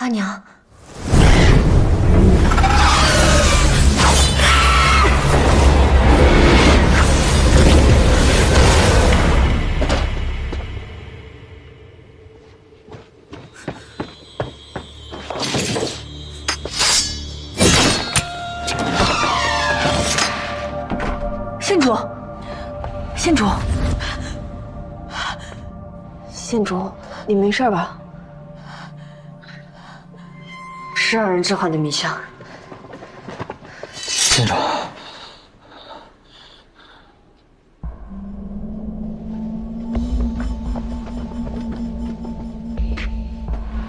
阿娘。 县主，县主，县主，你没事吧？12人置换的迷香。县主，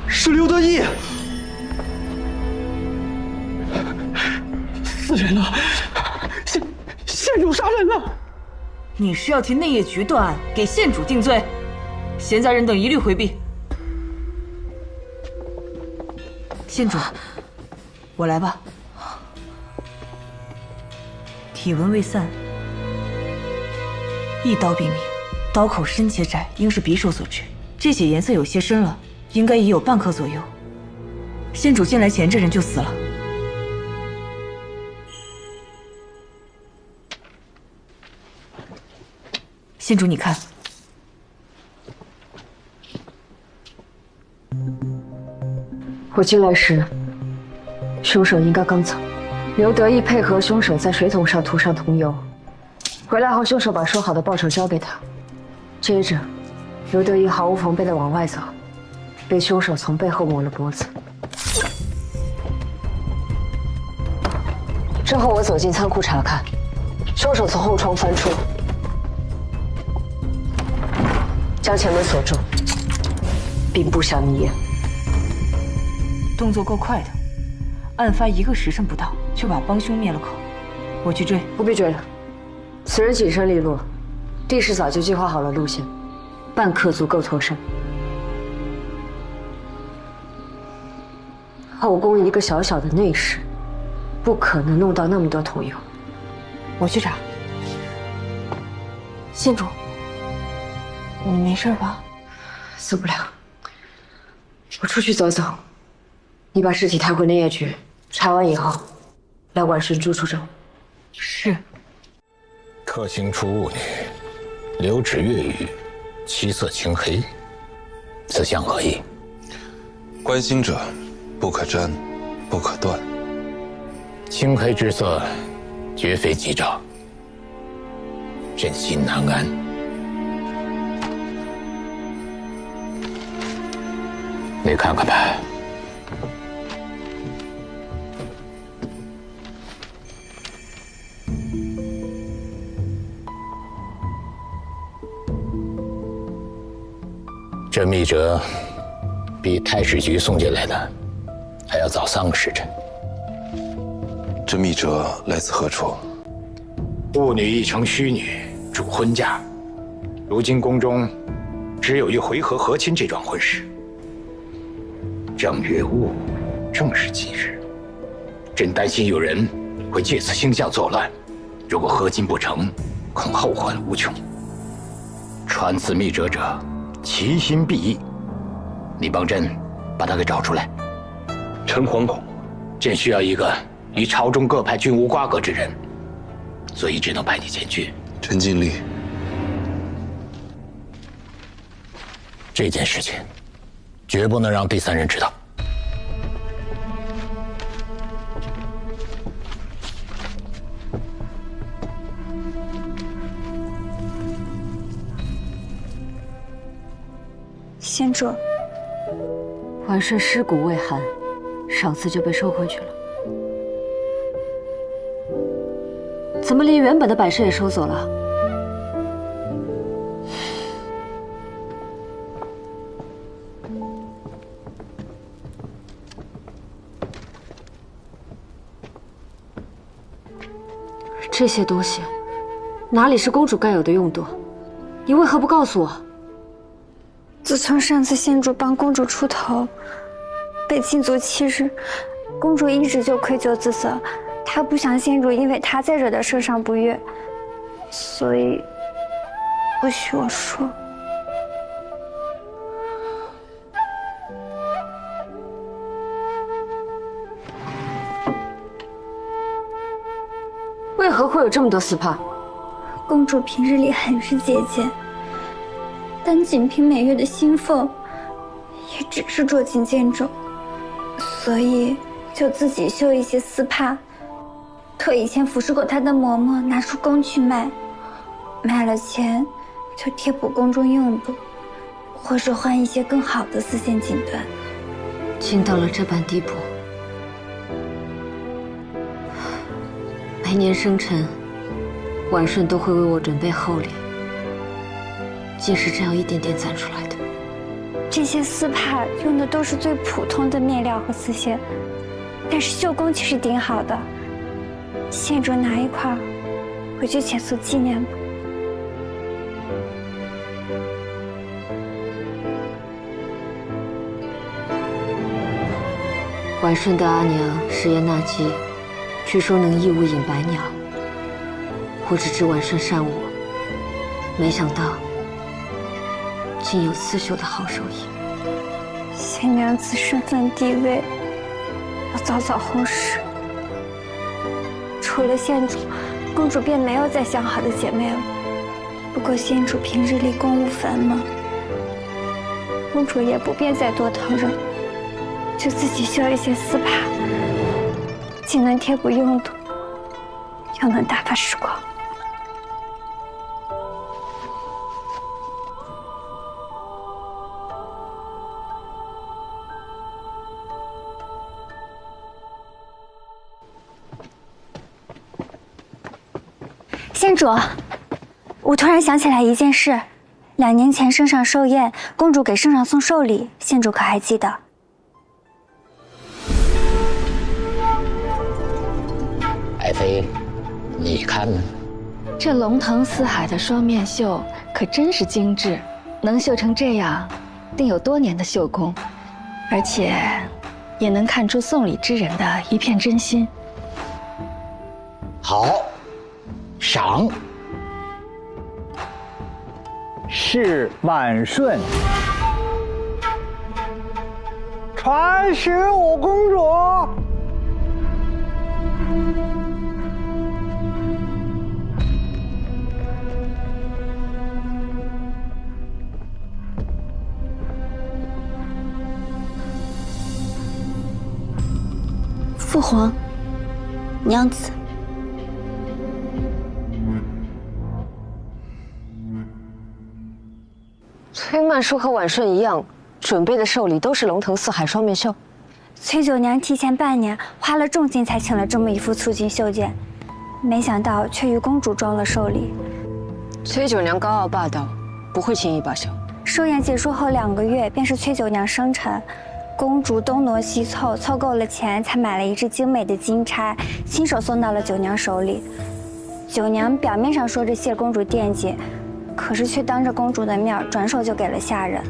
是刘德义，4人了，县主杀人了！你是要替内业局断案，给县主定罪？闲杂人等一律回避。县主，我来吧。体纹未散，一刀毙命，刀口深且窄，应是匕首所致。这血颜色有些深了，应该已有半克左右。县主进来前，这人就死了。 县主，你看，我进来时，凶手应该刚走。刘德义配合凶手在水桶上涂上桐油，回来后，凶手把说好的报酬交给他。接着，刘德义毫无防备地往外走，被凶手从背后抹了脖子。之后，我走进仓库查看，凶手从后窗翻出。 将前门锁住，并布下密言。动作够快的，案发1个时辰不到就把帮凶灭了口。我去追，不必追了。此人谨慎利落，地势早就计划好了路线，半刻足够脱身。后宫一个小小的内室，不可能弄到那么多桐油。我去查。县主。 你没事吧？死不了。我出去走走，你把尸体抬回内业局，查完以后，来晚生朱处州。是。特星出雾女，流指月雨，七色青黑，此象何意？关心者，不可沾，不可断。青黑之色，绝非吉兆，朕心难安。 你看看吧，这密折比太史局送进来的还要早3个时辰。这密折来自何处？雾女亦称虚女，主婚嫁。如今宫中只有一回合和亲这桩婚事。 正月戊，正是吉日。朕担心有人会借此星象作乱，如果合金不成，恐后患无穷。传此密折者，其心必异。你帮朕把他给找出来。臣惶恐。朕需要一个与朝中各派均无瓜葛之人，所以只能派你前去。臣尽力。这件事情。 绝不能让第3人知道。县主，晚睡尸骨未寒，赏赐就被收回去了。怎么连原本的摆设也收走了？ 这些东西哪里是公主该有的用途？你为何不告诉我？自从上次县主帮公主出头，被禁足7日，公主一直就愧疚自责。她不想县主因为她再惹得圣上不悦，所以不许我说。何会有这么多丝帕？公主平日里很是节俭，但仅凭每月的薪俸，也只是捉襟见肘，所以就自己绣一些丝帕，托以前服侍过她的嬷嬷拿出宫去卖，卖了钱就贴补宫中用度，或是换一些更好的丝线锦缎。竟到了这般地步。每年生辰，婉顺都会为我准备厚礼，竟是这样一点点攒出来的。这些丝帕用的都是最普通的面料和丝线，但是绣工却是顶好的。县主拿一块回去浅塑纪念吧。婉顺的阿娘石颜纳姬，据说能义务引白鸟。我只知婉顺善舞，没想到竟有刺绣的好手艺。新娘子身份地位要早早后世，除了县主，公主便没有再相好的姐妹了。不过县主平日里公务繁忙，公主也不便再多疼人，就自己绣一些丝帕，既能贴补用度，又能打发时光。县主，我突然想起来一件事，2年前圣上寿宴，公主给圣上送寿礼，县主可还记得？爱妃，你看呢？这龙腾四海的双面绣可真是精致，能绣成这样，定有多年的绣工，而且也能看出送礼之人的一片真心。好，赏。是婉顺，传使五公主。父皇，娘子。崔曼淑和婉顺一样，准备的寿礼都是龙腾四海双面绣。崔九娘提前半年花了重金才请了这么一副促进绣件，没想到却与公主装了寿礼。崔九娘高傲霸道，不会轻易罢休。寿宴结束后2个月，便是崔九娘生辰。公主东挪西凑，凑够了钱，才买了一只精美的金钗，亲手送到了九娘手里。九娘表面上说着谢公主惦记，可是却当着公主的面转手就给了下人。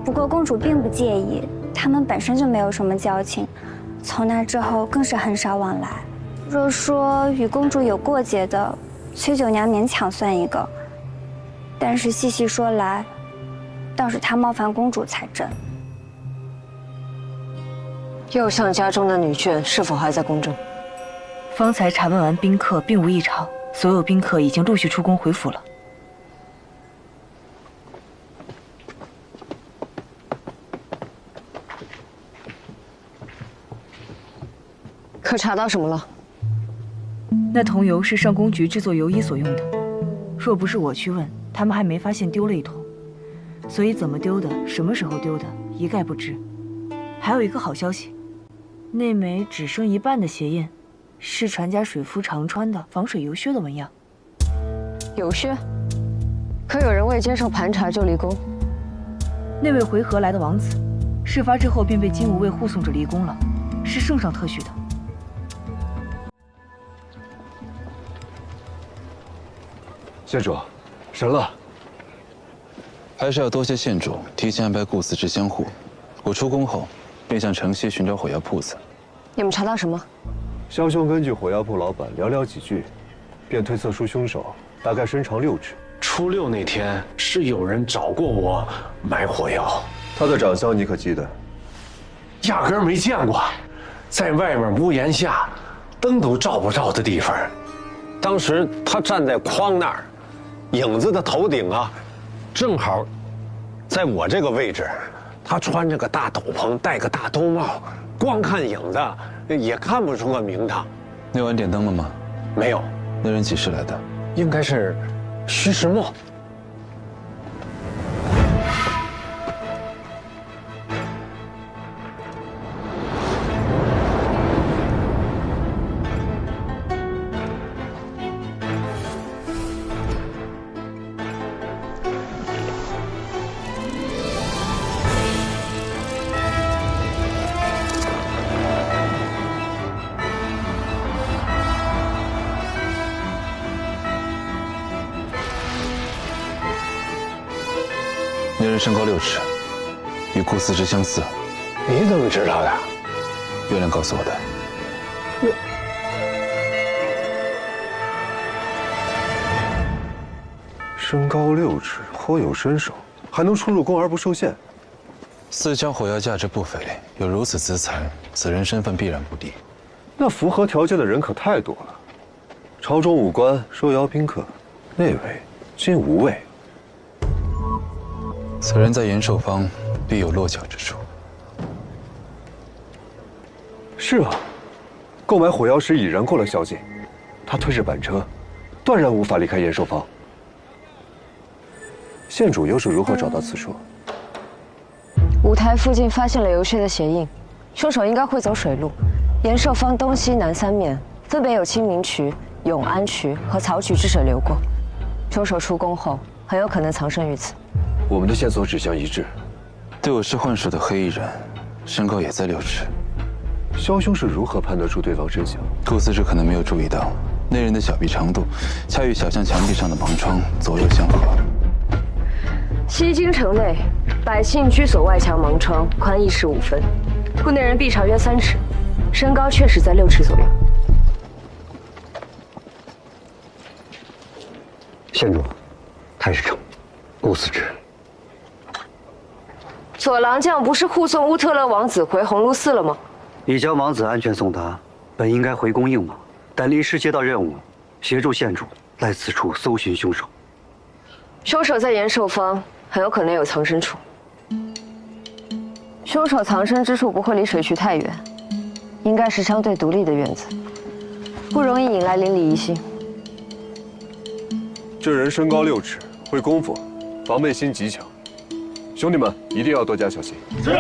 不过公主并不介意，他们本身就没有什么交情，从那之后更是很少往来。若说与公主有过节的，崔九娘勉强算一个，但是细细说来，倒是她冒犯公主才真。右相家中的女眷是否还在宫中？方才查问完宾客，并无异常，所有宾客已经陆续出宫回府了。可查到什么了？那桐油是上宫局制作油衣所用的，若不是我去问，他们还没发现丢了一桶，所以怎么丢的，什么时候丢的，一概不知。还有一个好消息，那枚只剩一半的鞋印，是传家水夫常穿的防水油靴的纹样。油靴？可有人未接受盘查就离宫？那位回纥来的王子，事发之后便被金吾卫护送着离宫了，是圣上特许的。县主，神了！还是要多谢县主提前安排顾司之相护。我出宫后，便向城西寻找火药铺子。你们查到什么？枭雄根据火药铺老板寥寥几句，便推测出凶手大概身长6指。初6那天是有人找过我买火药，他的长相你可记得？压根儿没见过，在外面屋檐下，灯都照不着的地方，当时他站在框那儿，影子的头顶啊，正好在我这个位置。他穿着个大斗篷，戴个大兜帽，光看影子也看不出个名堂。那晚点灯了吗？没有。那人几时来的？应该是徐时墨。那人身高6尺，与顾思之相似。你怎么知道的？月亮告诉我的。身高6尺，颇有身手，还能出入宫而不受限。四家火药价值不菲，有如此资财，此人身份必然不低。那符合条件的人可太多了，朝中武官、收摇宾客，内围尽无畏。此人在延寿坊必有落脚之处。是啊，购买火药时已然过了宵禁，他推着板车，断然无法离开延寿坊。县主又是如何找到此处？舞台附近发现了游穴的鞋印，凶手应该会走水路。延寿坊东西南3面分别有清明渠、永安渠和曹渠之水流过，凶手出宫后很有可能藏身于此。我们的线索指向一致，对我是幻术的黑衣人，身高也在6尺。枭雄是如何判断出对方身形？顾思之可能没有注意到，那人的小臂长度恰与小巷墙壁上的盲窗左右相合。西京城内百姓居所外墙盲窗宽1尺5分，故那人臂长约3尺，身高确实在6尺左右。县主，太史丞，顾思之。左郎将不是护送乌特勒王子回鸿胪寺了吗？已将王子安全送达，本应该回宫应马，但临时接到任务，协助县主来此处搜寻凶手。凶手在延寿坊，很有可能有藏身处。凶手藏身之处不会离水渠太远，应该是相对独立的院子，不容易引来邻里疑心。这人身高6尺，会功夫，防备心极强。兄弟们一定要多加小心。是。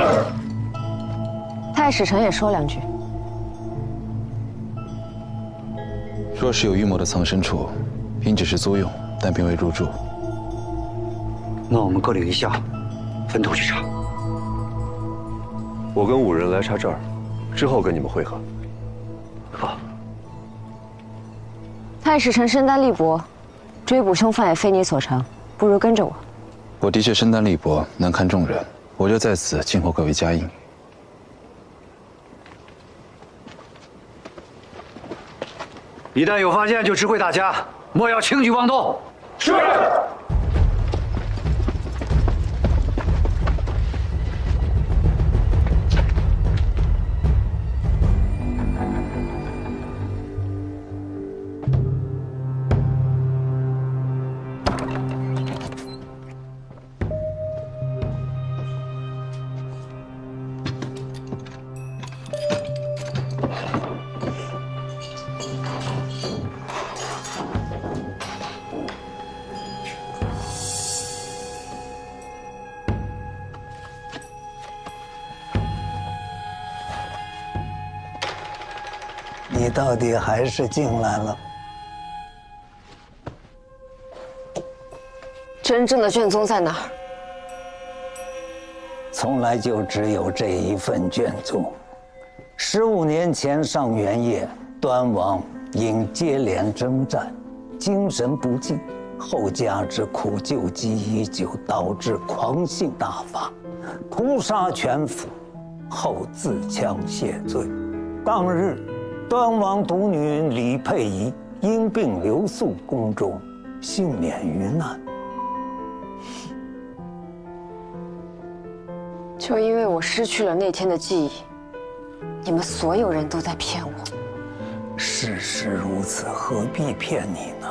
太史丞也说2句。若是有预谋的藏身处，应只是租用，但并未入住。那我们各领一下，分头去查。我跟5人来查这儿，之后跟你们会合。好。太史丞身单力薄，追捕凶犯也非你所长，不如跟着我。我的确身单力薄，难堪众人，我就在此静候各位佳音。一旦有发现，就知会大家，莫要轻举妄动。是。你到底还是进来了。真正的卷宗在哪儿？从来就只有这一份卷宗。15年前上元夜，端王因接连征战，精神不济，后加之苦救急已久，导致狂性大发，屠杀全府，后自枪谢罪。当日，端王独女李佩仪因病留宿宫中，幸免于难。就因为我失去了那天的记忆，你们所有人都在骗我。事实如此，何必骗你呢？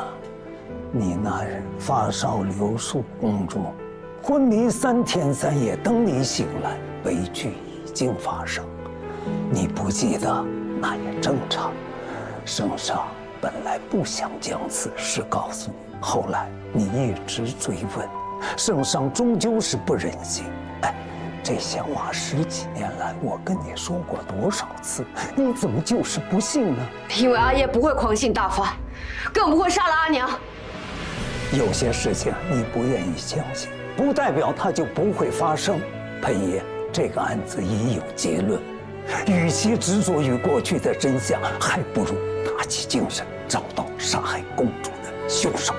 你那日发烧留宿宫中，昏迷3天3夜，等你醒来，悲剧已经发生。你不记得，那也正常。圣上本来不想将此事告诉你，后来你一直追问，圣上终究是不忍心。哎，这些话10几年来我跟你说过多少次，你怎么就是不信呢？因为阿爷不会狂信大发，更不会杀了阿娘。有些事情你不愿意相信，不代表它就不会发生。裴爷，这个案子已有结论，与其执着于过去的真相，还不如打起精神，找到杀害公主的凶手。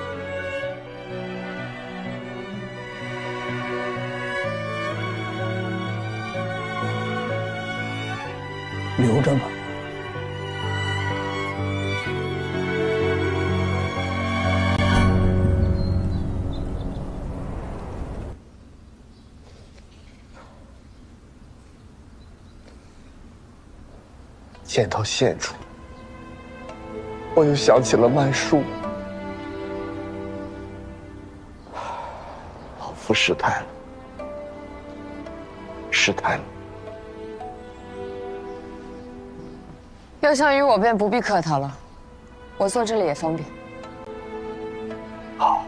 留着吧。见到县主，我又想起了曼殊。老夫失态了，失态了。要相与我便不必客套了，我坐这里也方便。好，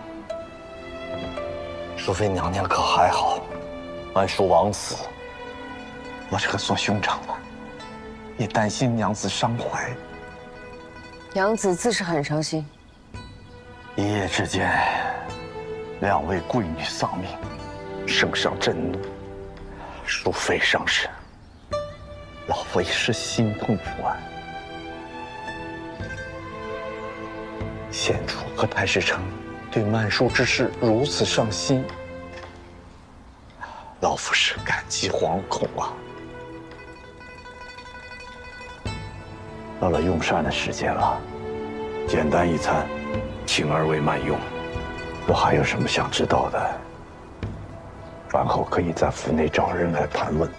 淑妃娘娘可还好？曼殊枉死，我这个做兄长的也担心娘子伤怀。娘子自是很伤心。一夜之间，2位贵女丧命，圣上震怒，淑妃伤身，老夫也是心痛不安。县主和太史丞对曼殊之事如此上心，老夫是感激惶恐啊。到了用膳的时间了，简单一餐，请2位慢用。若还有什么想知道的，饭后可以在府内找人来盘问。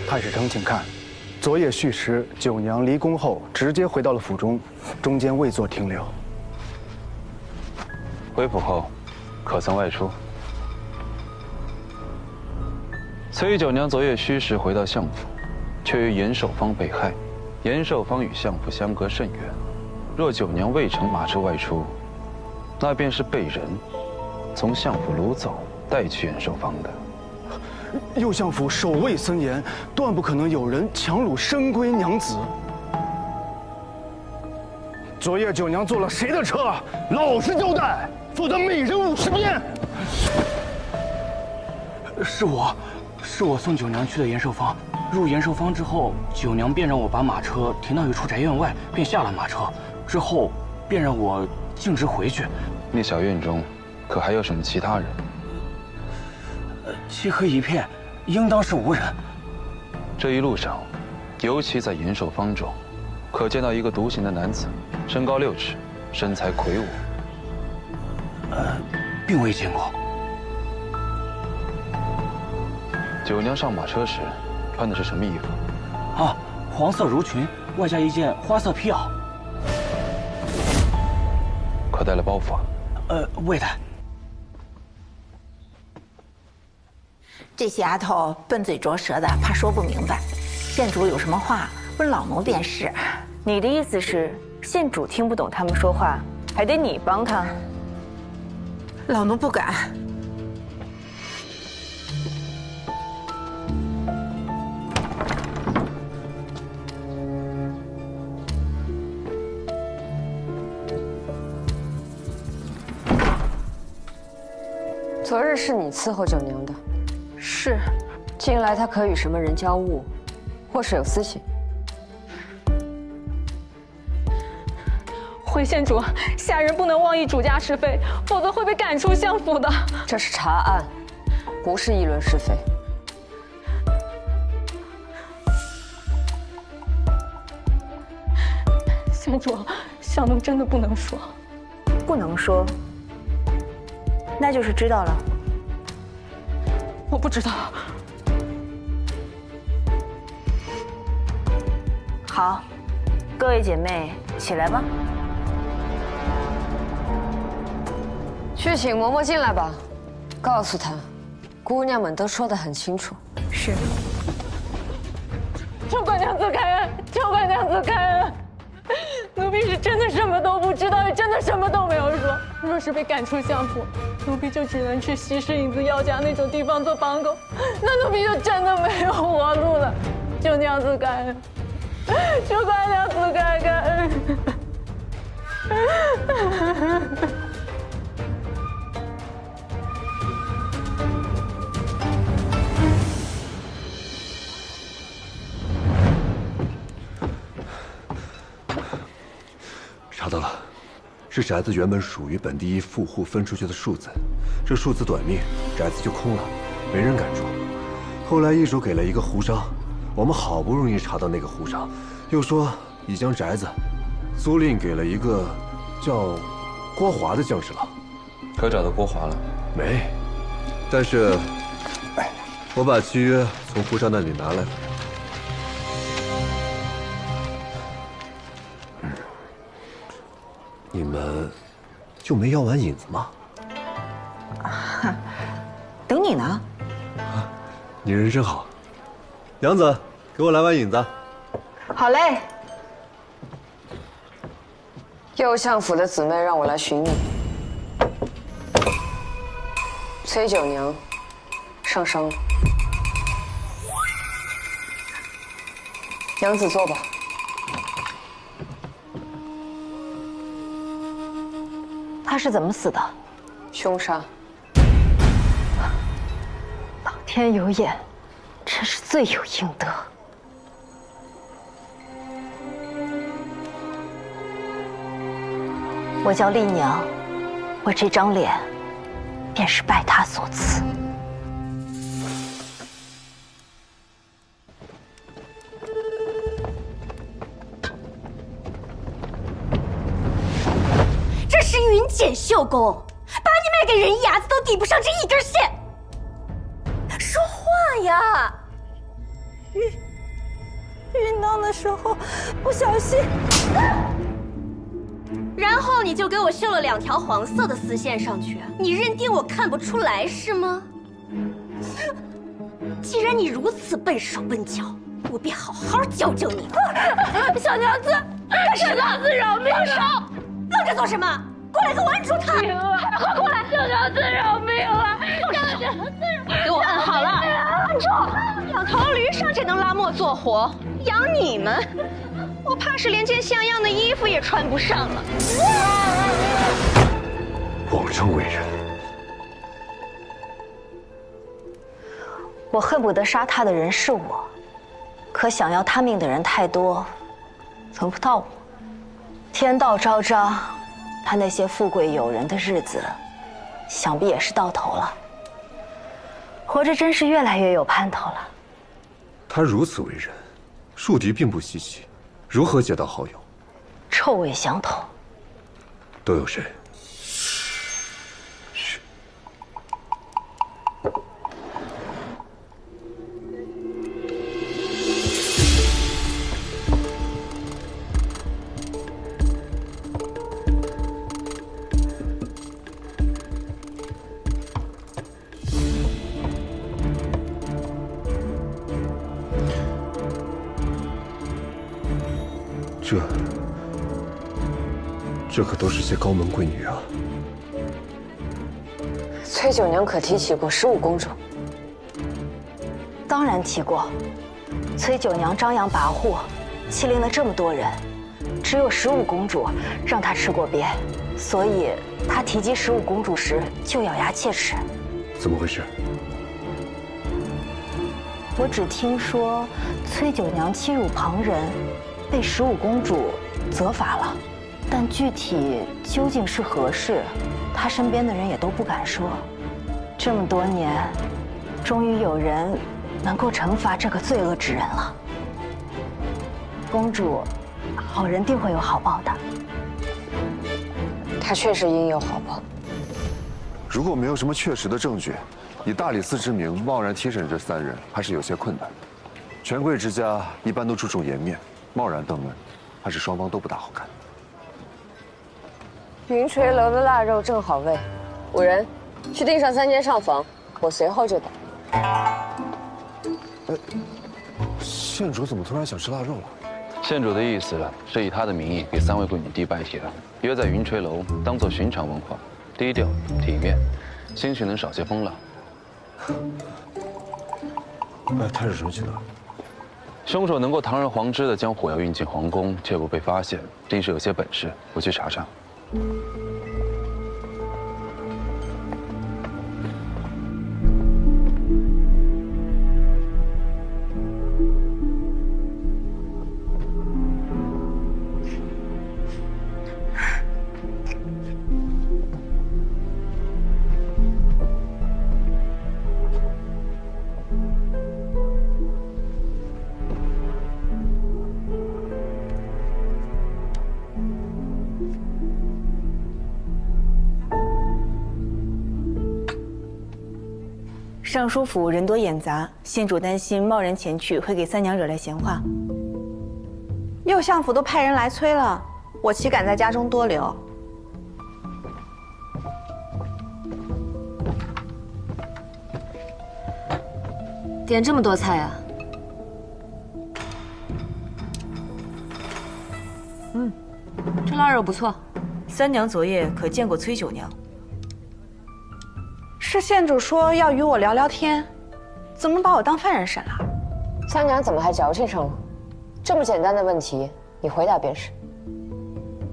太史丞，请看，昨夜戌时，九娘离宫后直接回到了府中，中间未作停留。回府后，可曾外出？崔九娘昨夜戌时回到相府，却于严守方被害。严守方与相府相隔甚远，若九娘未乘马车外出，那便是被人从相府掳走，带去严守方的。右相府守卫森严，断不可能有人强掳深闺娘子。昨夜九娘坐了谁的车？老实交代，否则每人50鞭。是我送九娘去的延寿坊。入延寿坊之后，九娘便让我把马车停到一处宅院外，便下了马车。之后便让我径直回去。那小院中，可还有什么其他人？漆黑一片，应当是无人。这一路上，尤其在延寿坊中，可见到一个独行的男子，身高6尺，身材魁梧。并未见过。九娘上马车时，穿的是什么衣服？啊，黄色襦裙，外加一件花色皮袄。可带了包袱啊？未带。这些丫头笨嘴拙舌的，怕说不明白。县主有什么话问老奴便是。你的意思是，县主听不懂他们说话，还得你帮他？老奴不敢。昨日是你伺候九娘的？是，近来他可与什么人交恶，或是有私情？回县主，下人不能妄议主家是非，否则会被赶出相府的。这是查案，不是议论是非。县主，小奴真的不能说。不能说，那就是知道了。我不知道。好，各位姐妹，起来吧。去请嬷嬷进来吧，告诉她，姑娘们都说得很清楚。是。求官娘子开恩，求官娘子开恩。奴婢是真的什么都不知道，也真的什么都没有说。若是被赶出相府，奴婢就只能去西市影子药家那种地方做帮狗，那奴婢就真的没有活路了。求娘子开恩，求官娘子开恩。查到了，这宅子原本属于本地一富户分出去的数字，这数字短命，宅子就空了，没人敢住。后来易主给了一个胡商，我们好不容易查到那个胡商，又说已将宅子租赁给了一个叫郭华的将士郎。可找到郭华了？没，但是我把契约从胡商那里拿来了。你们就没要碗引子吗？等你呢。你人真好，娘子，给我来碗引子。好嘞。右相府的姊妹让我来寻你。崔九娘上伤了，娘子坐吧。他是怎么死的？凶杀。老天有眼，真是罪有应得。我叫丽娘，我这张脸便是拜他所赐。这是云锦绣工，把你卖给人牙子都抵不上这一根线。说话呀！运动的时候不小心，然后你就给我绣了2条黄色的丝线上去，你认定我看不出来是吗？既然你如此笨手笨脚，我便好好教教你。小娘子，小娘子饶命啊！愣着做什么？过来给我按住他！快过来！小娘子饶命啊！小娘子，给我按好了！按住！养头驴尚且能拉磨做活，养你们，我怕是连件像样的衣服也穿不上了。妄称为人，我恨不得杀他的人是我，可想要他命的人太多，轮不到我。天道昭彰，他那些富贵有人的日子，想必也是到头了。活着真是越来越有盼头了。他如此为人，树敌并不稀奇，如何结到好友？臭味相投。都有谁？这可都是些高门贵女啊！崔九娘可提起过15公主？当然提过。崔九娘张扬跋扈，欺凌了这么多人，只有15公主让她吃过瘪，所以她提及15公主时就咬牙切齿。怎么回事？我只听说崔九娘欺辱旁人，被15公主责罚了，但具体究竟是何事，她身边的人也都不敢说。这么多年，终于有人能够惩罚这个罪恶之人了。公主，好人定会有好报的。他确实应有好报。如果没有什么确实的证据，以大理寺之名贸然提审这3人，还是有些困难。权贵之家一般都注重颜面，贸然登门，怕是双方都不大好看。云垂楼的腊肉正好喂，5人去订上3间上房，我随后就到。县主怎么突然想吃腊肉了？县主的意思是以他的名义给3位贵女递拜帖，约在云垂楼，当做寻常问话，低调体面，兴许能少些风浪。他是什么情况？凶手能够堂而皇之的将火药运进皇宫，却不被发现，定是有些本事。我去查查。尚书府人多眼杂，县主担心贸然前去会给3娘惹来闲话。右相府都派人来催了，我岂敢在家中多留？点这么多菜啊？这腊肉不错。3娘昨夜可见过崔九娘？是县主说要与我聊聊天，怎么把我当犯人审了？3娘怎么还矫情上了？这么简单的问题，你回答便是。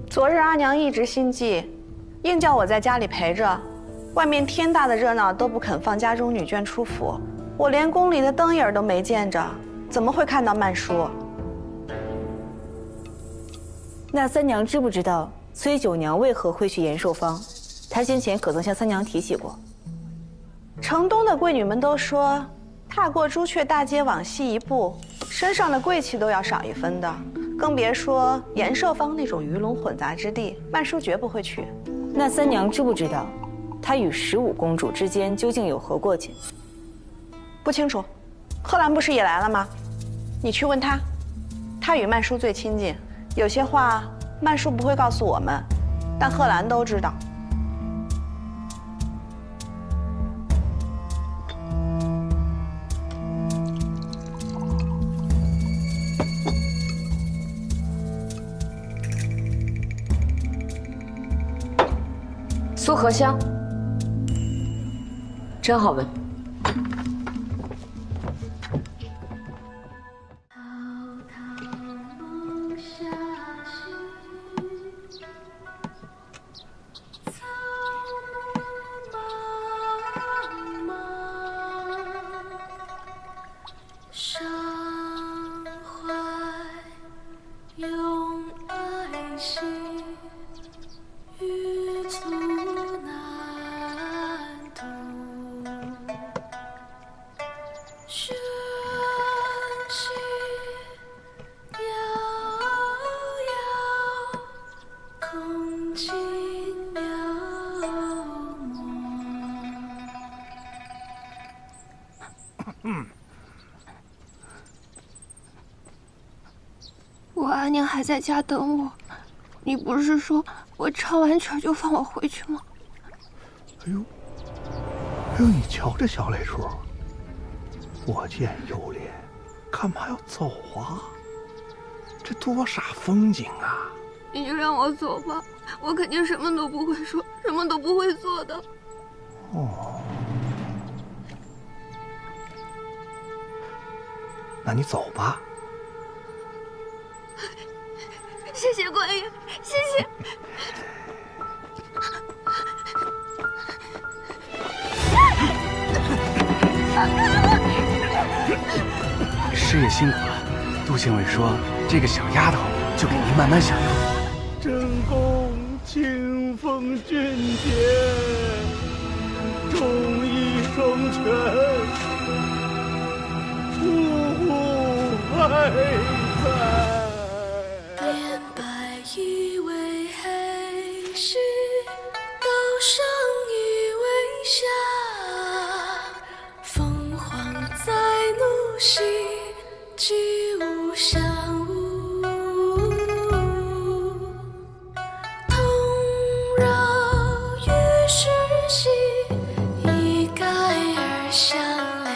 昨日阿娘一直心悸，硬叫我在家里陪着，外面天大的热闹都不肯放家中女眷出府，我连宫里的灯影都没见着，怎么会看到曼书？那3娘知不知道崔九娘为何会去延寿坊？她先前可曾向3娘提起过？城东的贵女们都说，踏过朱雀大街往西一步，身上的贵气都要少1分的，更别说延寿坊那种鱼龙混杂之地，曼叔绝不会去。那3娘知不知道，她与15公主之间究竟有何过节？不清楚。贺兰不是也来了吗？你去问他，他与曼叔最亲近，有些话曼叔不会告诉我们，但贺兰都知道。苏合香，真好闻。我阿娘还在家等我，你不是说我唱完曲就放我回去吗？哎呦，你瞧这小累数，我见犹怜，干嘛要走啊？这多煞风景啊！你就让我走吧，我肯定什么都不会说，什么都不会做的。哦，那你走吧。谢谢观音，谢谢。放开我！师也辛苦了。杜县委说，这个小丫头就给您慢慢享用。朕恭清风俊杰，忠义双全，呼呼还在。连白衣为黑时，刀伤以为侠。凤凰在怒兮，居无山屋。同绕于世兮，一概而相量。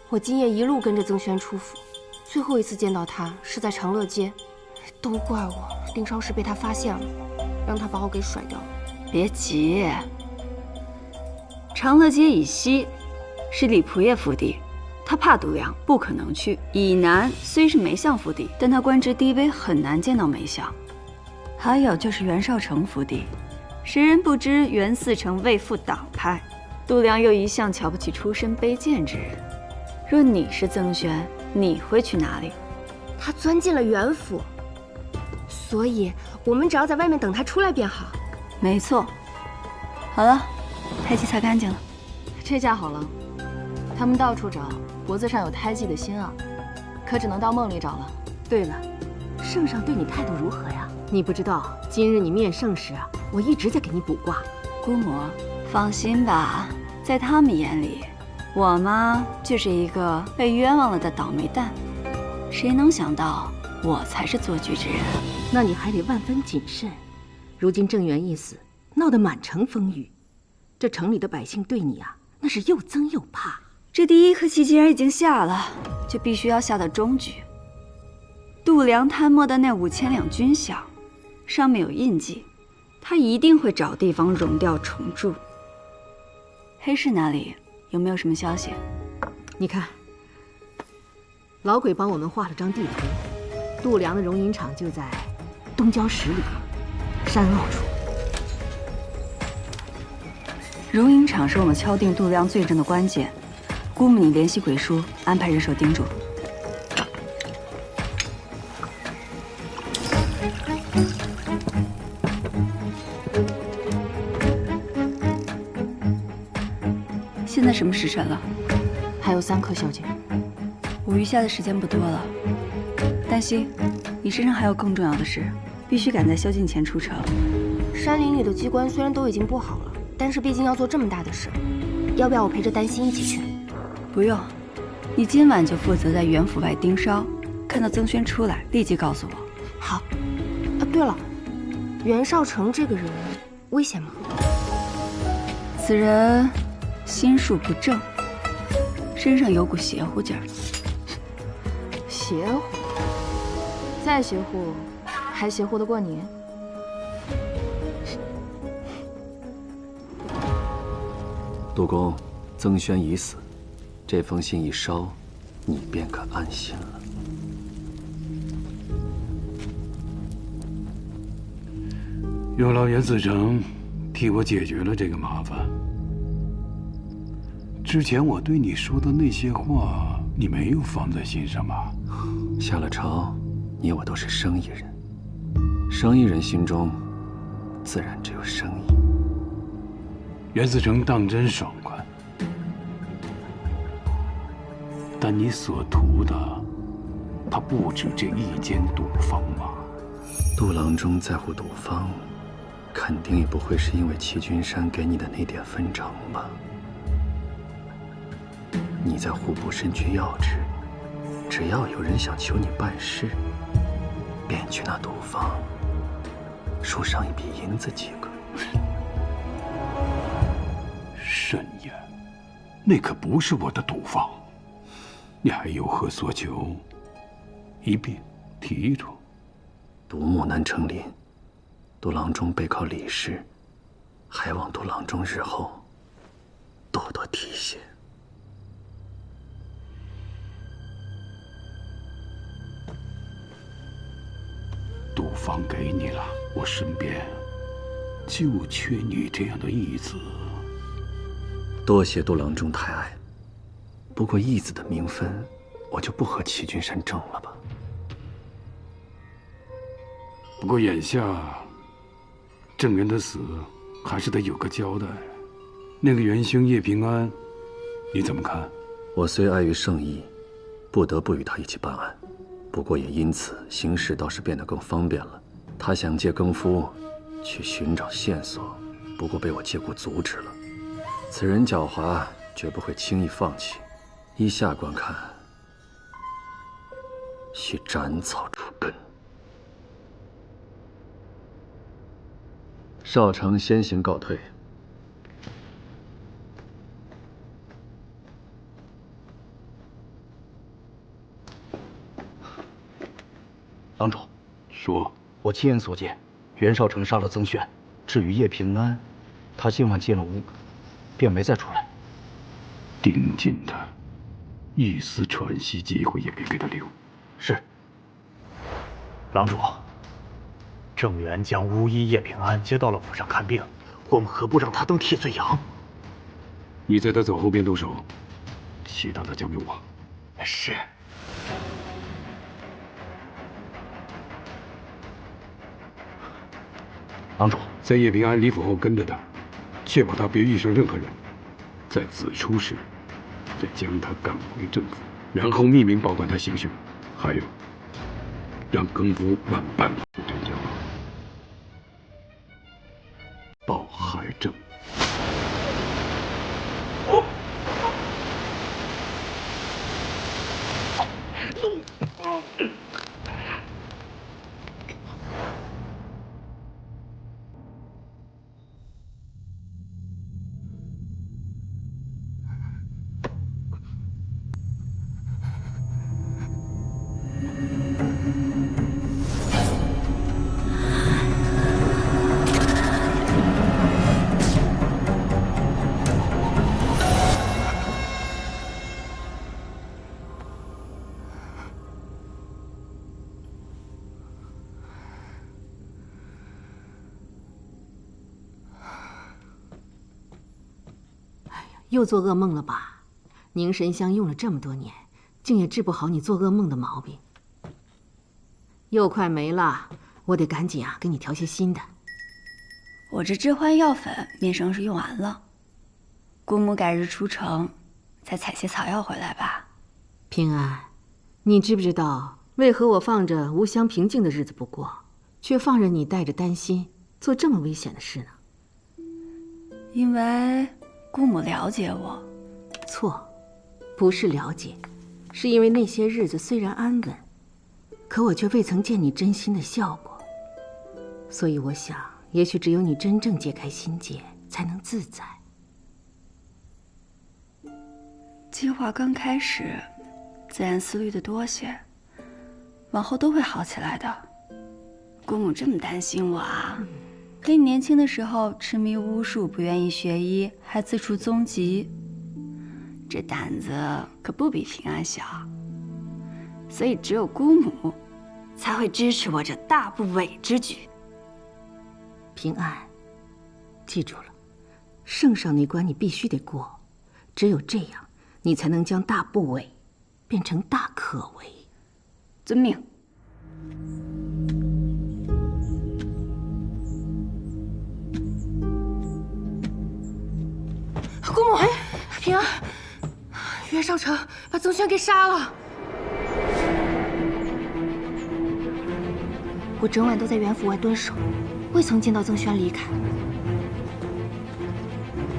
我今夜一路跟着曾轩出府，最后一次见到他是在长乐街，都怪我盯梢时被他发现了，让他把我给甩掉了。别急，长乐街以西是李仆射府邸，他怕杜良，不可能去。以南虽是梅相府邸，但他官职低微，很难见到梅相。还有就是袁绍成府邸，谁人不知袁嗣成为父党派，杜良又一向瞧不起出身卑贱之人。若你是曾轩，你会去哪里？他钻进了袁府，所以我们只要在外面等他出来便好。没错。好了，胎记擦干净了。这下好了，他们到处找，脖子上有胎记的心啊，可只能到梦里找了。对了，圣上对你态度如何呀？你不知道，今日你面圣时啊，我一直在给你卜卦。姑母，放心吧，在他们眼里，我妈就是一个被冤枉了的倒霉蛋。谁能想到我才是做局之人？那你还得万分谨慎。如今郑元一死，闹得满城风雨，这城里的百姓对你啊，那是又憎又怕。这第一颗棋既然已经下了，就必须要下到终局。杜良贪墨的那5000两军饷，上面有印记，他一定会找地方熔掉重铸。黑市那里有没有什么消息？你看，老鬼帮我们画了张地图，杜良的熔银厂就在东郊10里山坳处。熔银厂是我们敲定杜良罪证的关键。姑母，你联系鬼叔，安排人手盯住。现在什么时辰了？还有3刻，小姐。我余下的时间不多了。丹心，你身上还有更重要的事，必须赶在宵禁前出城。山林里的机关虽然都已经布好了，但是毕竟要做这么大的事，要不要我陪着丹心一起去？不用，你今晚就负责在袁府外盯梢，看到曾轩出来，立即告诉我。好。啊，对了，袁绍成这个人危险吗？此人心术不正，身上有股邪乎劲儿。邪乎？再邪乎，还邪乎得过你？杜公，曾轩已死，这封信一烧，你便可安心了。有劳袁嗣成替我解决了这个麻烦。之前我对你说的那些话，你没有放在心上吧？下了朝，你我都是生意人，生意人心中自然只有生意。袁嗣成当真爽快，但你所图的，他不止这一间赌坊吧？杜郎中在乎赌坊，肯定也不会是因为齐君山给你的那点分成吧？你在户部身居要职，只要有人想求你办事，便去那赌坊输上一笔银子即可。慎言，那可不是我的赌坊。你还有何所求？一并提出。独木难成林，杜郎中背靠李氏，还望杜郎中日后多多提携。赌坊给你了，我身边就缺你这样的义子。多谢杜郎中抬爱，不过义子的名分，我就不和齐君山争了吧。不过眼下，郑源的死还是得有个交代。那个元凶叶平安，你怎么看？我虽碍于圣意，不得不与他一起办案，不过也因此行事倒是变得更方便了。他想借更夫去寻找线索，不过被我借故阻止了。此人狡猾，绝不会轻易放弃。依下观看，需斩草除根。少城先行告退。郎主，说，我亲眼所见，袁绍成杀了曾轩。至于叶平安，他今晚进了屋，便没再出来。盯紧他，一丝喘息机会也别给他留。是。郎主，郑源将巫医叶平安接到了府上看病，我们何不让他当替罪羊？你在他走后便动手，其他的交给我。是。郎主，在叶平安离府后跟着他，确保他别遇上任何人。在子出时，再将他赶回郑府，然后秘密保管他行凶。还有，让更夫万般不这家报害郑。又做噩梦了吧？凝神香用了这么多年，竟也治不好你做噩梦的毛病。又快没了，我得赶紧给你调些新的。我这致幻药粉面生是用完了，姑母改日出城，再采些草药回来吧。平安，你知不知道为何我放着无香平静的日子不过，却放任你带着担心做这么危险的事呢？因为姑母了解我。错，不是了解，是因为那些日子虽然安稳，可我却未曾见你真心的笑过。所以我想，也许只有你真正解开心结，才能自在。计划刚开始，自然思虑的多些，往后都会好起来的。姑母这么担心我啊？可你年轻的时候痴迷巫术，不愿意学医，还自除踪籍，这胆子可不比平安小。所以只有姑母才会支持我这大不韪之举。平安，记住了，圣上那关你必须得过，只有这样，你才能将大不韪变成大可为。遵命。姑母，平安，袁绍成把曾轩给杀了。我整晚都在袁府外蹲守，未曾见到曾轩离开，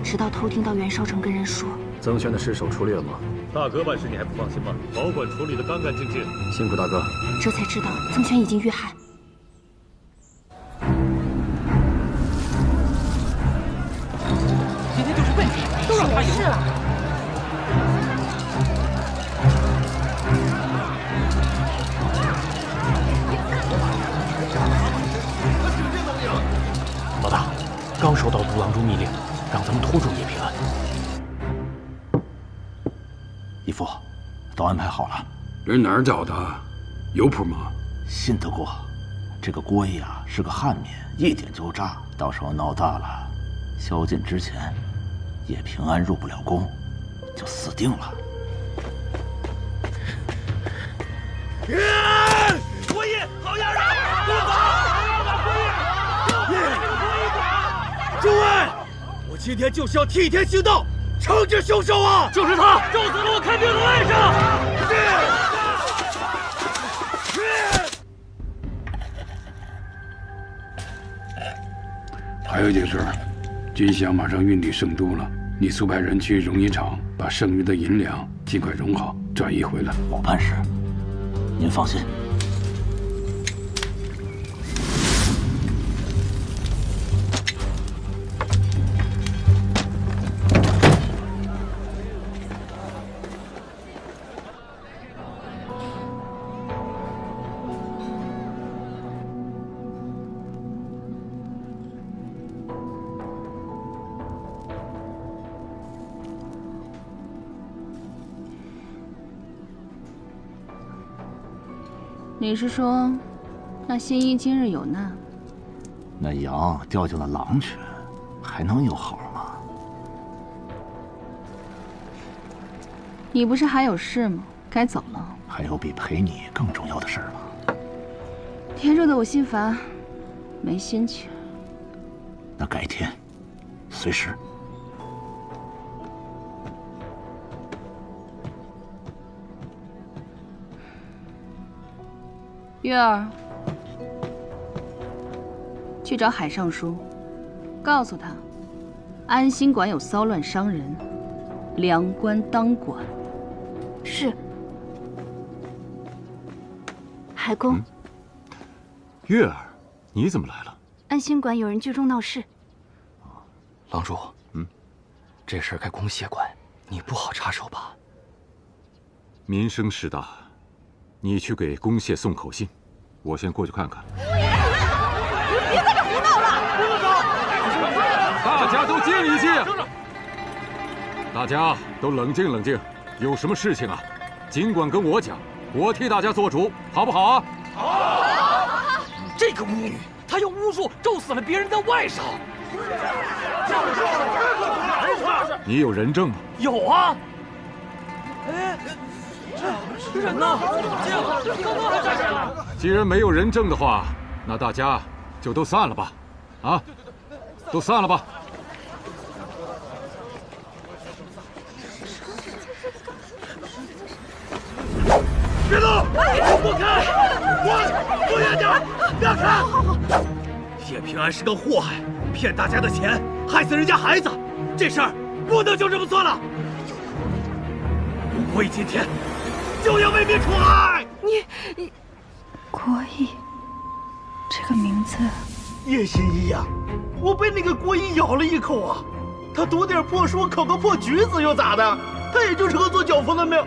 直到偷听到袁绍成跟人说曾轩的尸首处理了吗？大哥办事你还不放心吗？保管处理得干干净净。辛苦大哥。这才知道曾轩已经遇害。今天就是问题，都让他赢了。老大，刚收到独郎中密令，让咱们拖住叶平安。义父，都安排好了。人哪儿找的？有谱吗？信得过，这个郭义啊是个悍民，一点就炸，到时候闹大了，宵禁之前叶平安入不了宫，就死定了。郭义，好样的！不能走！诸位，我今天就是要替天行道，惩治凶手啊！就是他，咒死了我看病的外甥！还有件事，军饷马上运抵圣都了，你速派人去容银厂，把剩余的银两尽快融好，转移回来。我办事，您放心。你是说，那新一今日有难？那羊掉进了狼群，还能有好吗？你不是还有事吗？该走了。还有比陪你更重要的事儿吗？天热的我心烦，没心情。那改天，随时。月儿，去找海尚书，告诉他，安心馆有骚乱伤人，两官当管。是。海公，月儿，你怎么来了？安心馆有人聚众闹事。郎主，这事该公协管，你不好插手吧？民生事大，你去给公协送口信，我先过去看看。别在这胡闹了！不能走！大家都静一静，大家都冷静冷静，有什么事情啊，尽管跟我讲，我替大家做主，好不好啊？好。这个巫女，她用巫术咒死了别人的外甥。你有人证吗？有啊。哎，人呢？刚刚还在这儿。既然没有人证的话，那大家就都散了吧，啊，都散了吧。别动！躲开！躲远点！不要看！叶平安是个祸害，骗大家的钱，害死人家孩子，这事儿不能就这么算了。我以今天就要为民除害！你，国义，这个名字，叶心怡呀，我被那个国义咬了一口啊！他读点破书，考个破举子又咋的？他也就是个做脚夫的命。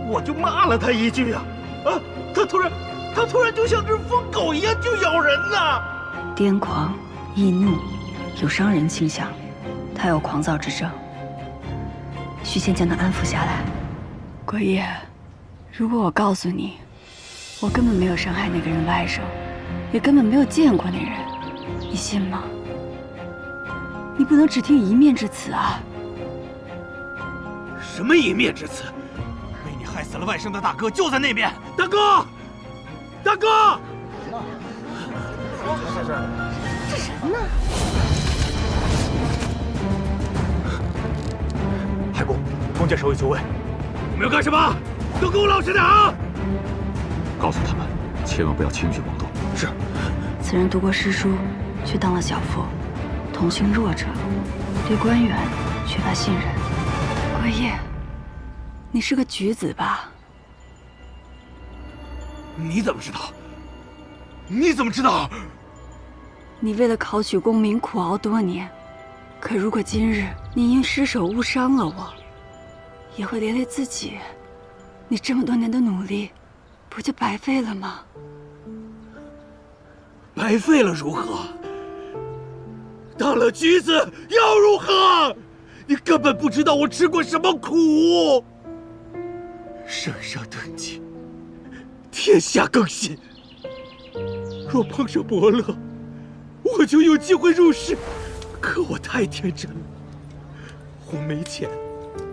我就骂了他一句呀，他突然就像只疯狗一样就咬人呐！癫狂、易怒，有伤人倾向，他有狂躁之症，需先将他安抚下来。国义，如果我告诉你，我根本没有伤害那个人外甥，也根本没有见过那人，你信吗？你不能只听一面之词啊！什么一面之词？被你害死了外甥的大哥就在那边，大哥，大哥！这人呢？海公，封建手已就位，我们要干什么？都给我老实点啊！告诉他们，千万不要轻举妄动。是。此人读过诗书，却当了小妇，同性弱者，对官员缺乏信任。国义，你是个举子吧？你怎么知道？你怎么知道？你为了考取功名苦熬多年，可如果今日你因失手误伤了我，也会连累自己。你这么多年的努力，不就白费了吗？白费了如何？当了举子又如何？你根本不知道我吃过什么苦。圣上登基，天下更新。若碰上伯乐，我就有机会入仕。可我太天真了，我没钱，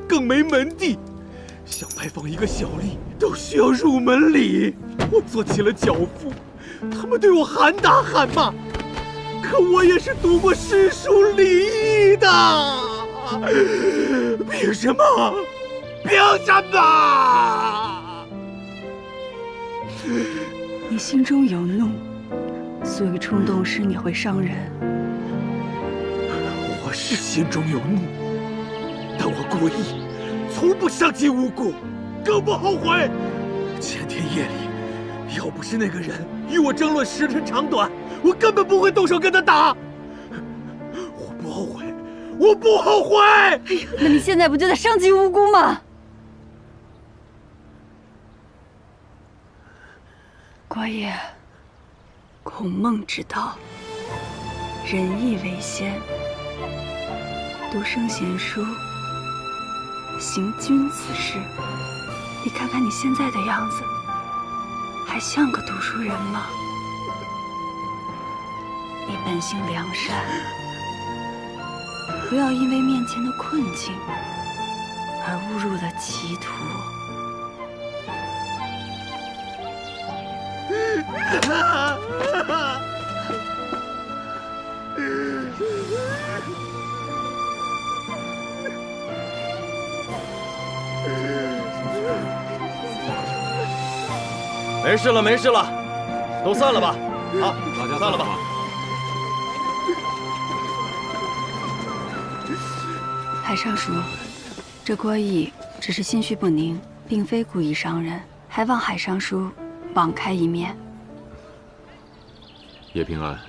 更没门第，想拜访一个小吏都需要入门礼。我做起了脚夫，他们对我喊打喊骂。可我也是读过诗书礼义的，凭什么？凭什么？你心中有怒，所以冲动时你会伤人。我是心中有怒，但我郭毅从不伤及无辜，更不后悔。前天夜里，要不是那个人与我争论时辰长短，我根本不会动手跟他打。我不后悔，我不后悔。哎呀，那你现在不就在伤及无辜吗？郭毅，孔孟之道，仁义为先，读圣贤书，行君子事。你看看你现在的样子，还像个读书人吗？你本性良善，不要因为面前的困境而误入了歧途。没事了，没事了，都散了吧。好，大家散了吧。海上书，这郭毅只是心绪不宁，并非故意伤人，还望海上书网开一面。叶平安，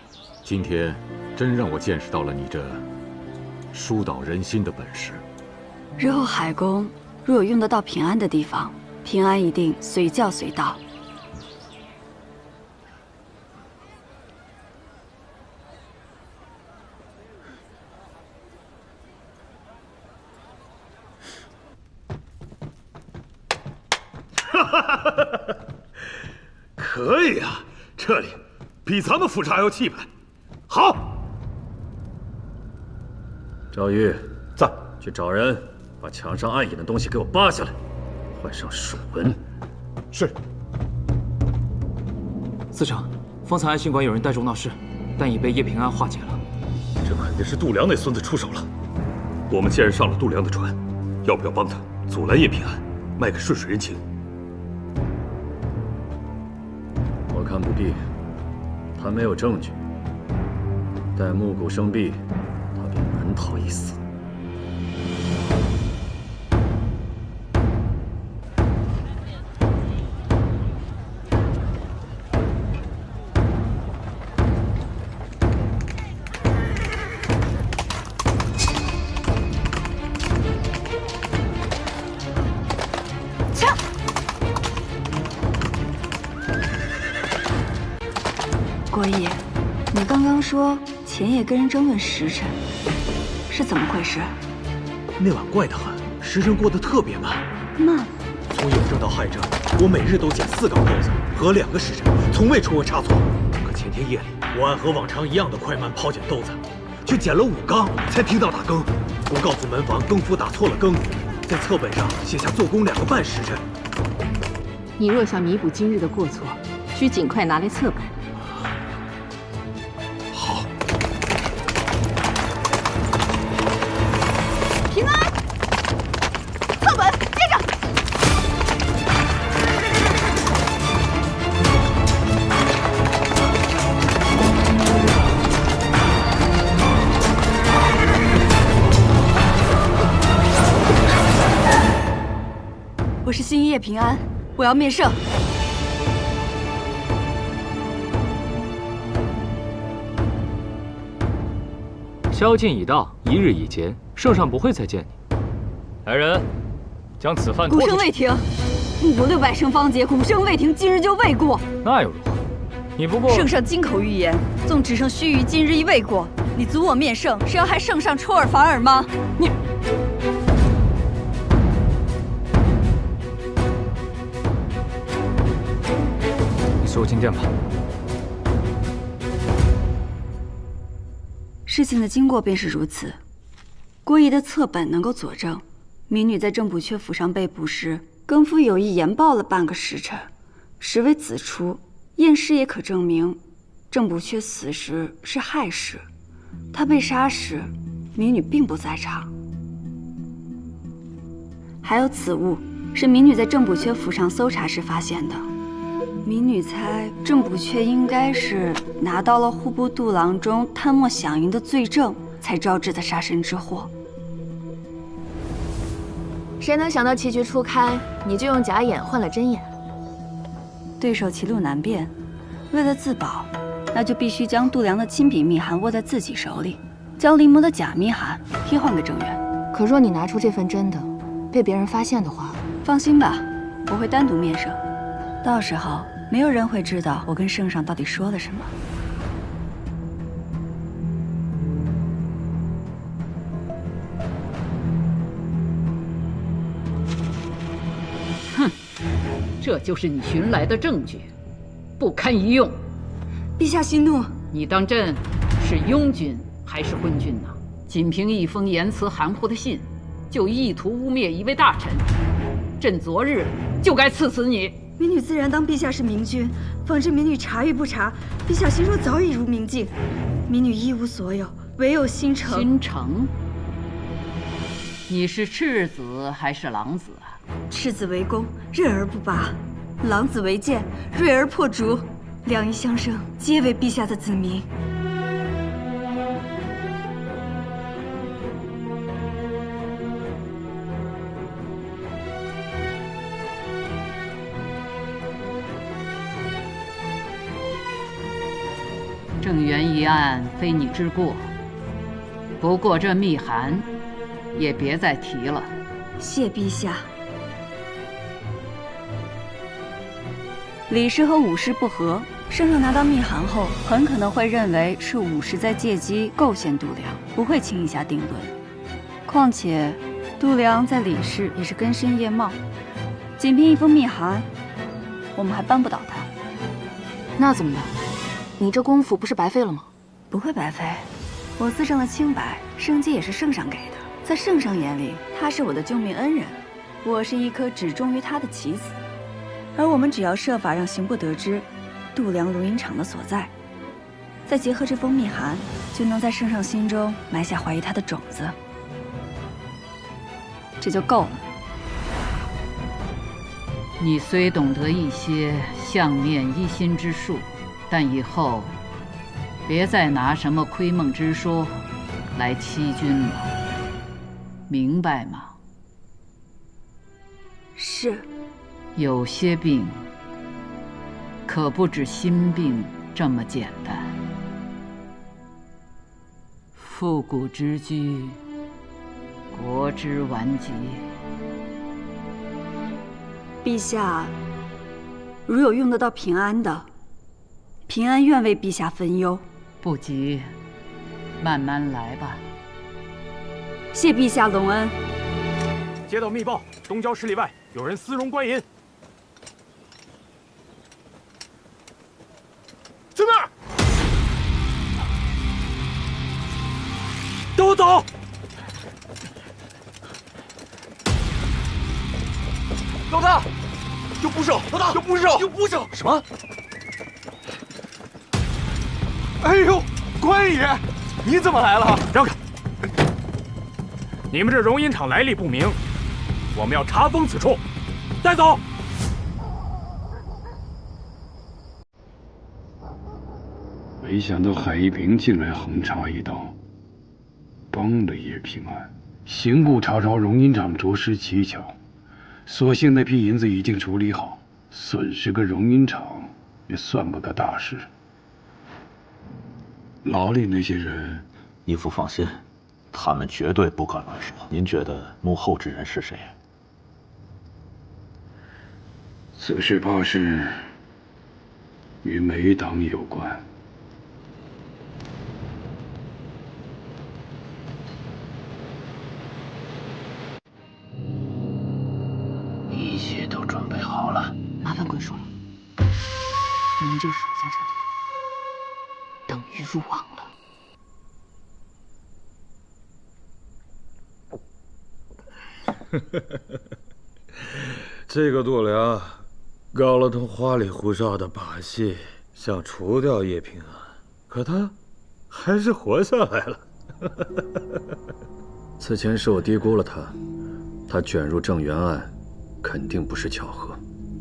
今天真让我见识到了你这疏导人心的本事。日后海公若有用得到平安的地方，平安一定随叫随到。可以啊，这里比咱们府上还要气派。好，赵玉在，去找人把墙上暗影的东西给我扒下来，换上蜀纹。是。司长，方才暗信馆有人带中闹事，但已被叶平安化解了。这肯定是度量那孙子出手了。我们既然上了度量的船，要不要帮他阻拦叶平安，卖个顺水人情？我看不必，他没有证据，待暮鼓生毕，他便难逃一死。郭毅，你刚刚说前夜跟人争论时辰，是怎么回事？那晚怪得很，时辰过得特别慢。慢？从有证到亥证，我每日都捡4缸豆子和2个时辰，从未出过差错。可前天夜里，我按和往常一样的快慢抛捡豆子，却捡了5缸才听到打更。我告诉门房更夫打错了更，在册本上写下做工2个半时辰。你若想弥补今日的过错，需尽快拿来册本。平安，册本接着。我是新一叶平安，我要面圣。宵禁已到，1日已结，圣上不会再见你。来人，将此犯拖出去。鼓声未停，目睹600声方解，鼓声未停，今日就未过。那又如何？你不过圣上金口玉言，纵只剩须臾，今日亦未过。你阻我面圣，是要害圣上出尔反尔吗？你随我进殿吧。事情的经过便是如此。郭姨的册本能够佐证，民女在郑补阙府上被捕时，更夫有意延报了半个时辰，实为子出。验尸也可证明，郑补阙死时是亥时，他被杀时，民女并不在场。还有此物是民女在郑补阙府上搜查时发现的。民女猜郑补阙应该是拿到了户部度郎中贪墨饗银的罪证，才招致的杀身之祸。谁能想到棋局初开，你就用假眼换了真眼？对手歧路难辨，为了自保，那就必须将度量的亲笔密函握在自己手里，将临摹的假密函替换给郑源。可若你拿出这份真的，被别人发现的话，放心吧，我会单独面圣，到时候没有人会知道我跟圣上到底说了什么。哼，这就是你寻来的证据，不堪一用。陛下息怒，你当朕是庸君还是昏君呢？仅凭一封言辞含糊的信，就意图污蔑一位大臣，朕昨日就该赐死你。民女自然当陛下是明君，仿致民女察与不察，陛下心若早已如明镜。民女一无所有，唯有心诚。心诚？你是赤子还是狼子啊？赤子为弓，锐而不拔；狼子为剑，锐而破竹。两仪相生，皆为陛下的子民。郑源一案非你之过，不过这密函也别再提了。谢陛下。李氏和武氏不和，圣上拿到密函后，很可能会认为是武氏在借机构陷度量，不会轻易下定论。况且，度量在李氏也是根深叶茂，仅凭一封密函，我们还扳不倒他。那怎么办？你这功夫不是白费了吗？不会白费，我自证的清白，生机也是圣上给的。在圣上眼里，他是我的救命恩人，我是一颗只忠于他的棋子。而我们只要设法让刑部得知度量龙吟场的所在，再结合这封密函，就能在圣上心中埋下怀疑他的种子，这就够了。你虽懂得一些相面一心之术，但以后别再拿什么窥梦之说来欺君了，明白吗？是。有些病可不止心病这么简单。复古之居，国之顽疾。陛下，如有用得到平安的，平安愿为陛下分忧。不急，慢慢来吧。谢陛下隆恩。接到密报，东郊10里外有人私容官银。去那儿！跟我走！老大，有捕手！老大，有捕手！有捕手！什么？哎呦，官爷，你怎么来了？让开！你们这容银厂来历不明，我们要查封此处，带走。没想到海一平竟然横插一刀，帮了叶平安。刑部查抄容银厂着实蹊跷，所幸那批银子已经处理好，损失个容银厂也算不得大事。牢里那些人，义父放心，他们绝对不敢乱说。您觉得幕后之人是谁？此事怕是与梅党有关。一切都准备好了，麻烦贵叔了。你们这个守在这里，等于入网了。这个度娘搞了通花里胡哨的把戏，想除掉叶平安，可他还是活下来了。此前是我低估了他卷入郑源案，肯定不是巧合。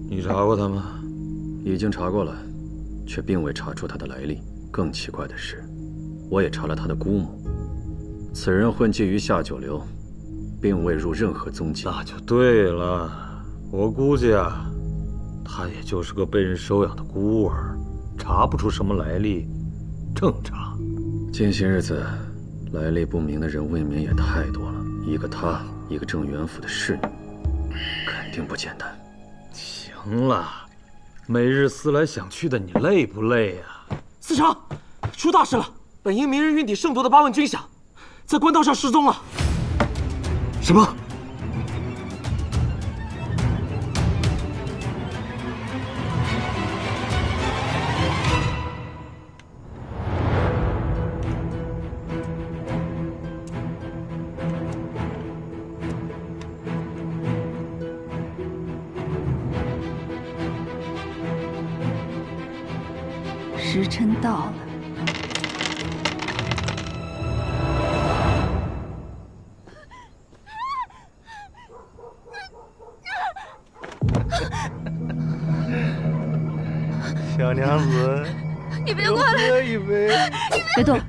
你查过他吗？已经查过了，却并未查出他的来历。更奇怪的是，我也查了他的姑母，此人混迹于下九流，并未入任何宗籍。那就对了，我估计啊，他也就是个被人收养的孤儿，查不出什么来历，正常。近些日子，来历不明的人未免也太多了。一个他，一个郑元府的侍女，肯定不简单。行了，每日思来想去的，你累不累呀？司长，出大事了！本应明日运抵圣夺的8万军饷，在官道上失踪了。什么？时辰到了。小娘子，你别过来！喝一杯。别动！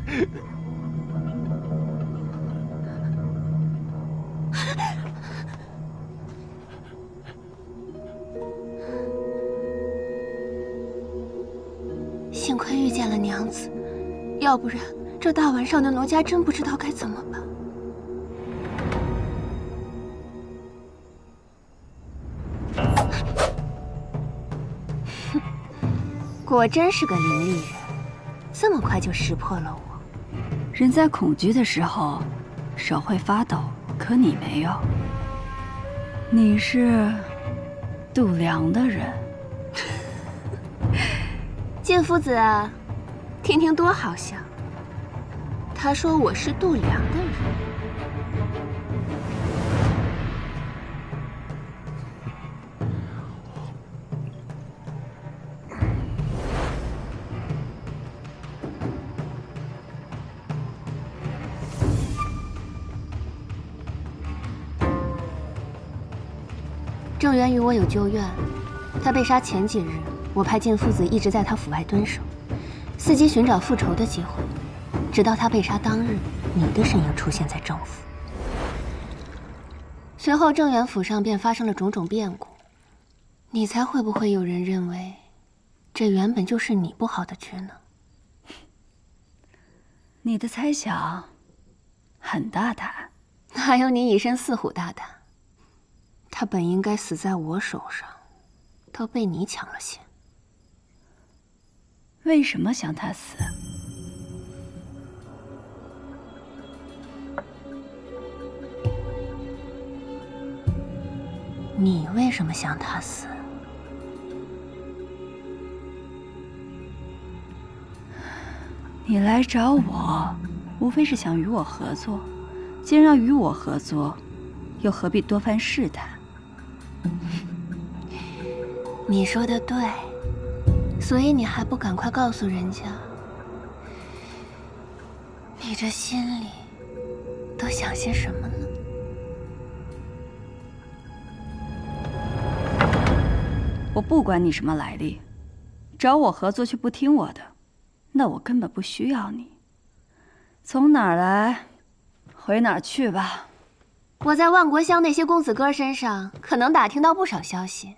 幸亏遇见了娘子，要不然这大晚上的奴家真不知道该怎么办。哼，果真是个伶俐人，这么快就识破了我。人在恐惧的时候，手会发抖，可你没有。你是度量的人。晋夫子啊，听听多好笑。他说我是度量的人。郑源与我有旧怨，他被杀前几日，我派晋夫子一直在他府外蹲守，伺机寻找复仇的机会。直到他被杀当日，你的身影出现在郑府。随后郑源府上便发生了种种变故，你猜会不会有人认为，这原本就是你布好的局呢？你的猜想很大胆，哪有你以身饲虎大胆？他本应该死在我手上，都被你抢了先。为什么想他死？你为什么想他死？你来找我，无非是想与我合作。既然要与我合作，又何必多番试探？你说的对，所以你还不赶快告诉人家，你这心里都想些什么呢？我不管你什么来历，找我合作却不听我的，那我根本不需要你。从哪儿来，回哪儿去吧。我在万国乡那些公子哥身上，可能打听到不少消息。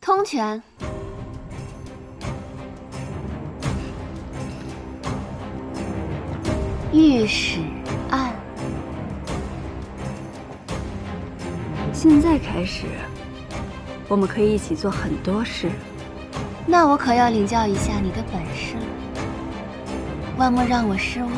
通权、御史案，现在开始，我们可以一起做很多事。那我可要领教一下你的本事了，万莫让我失望。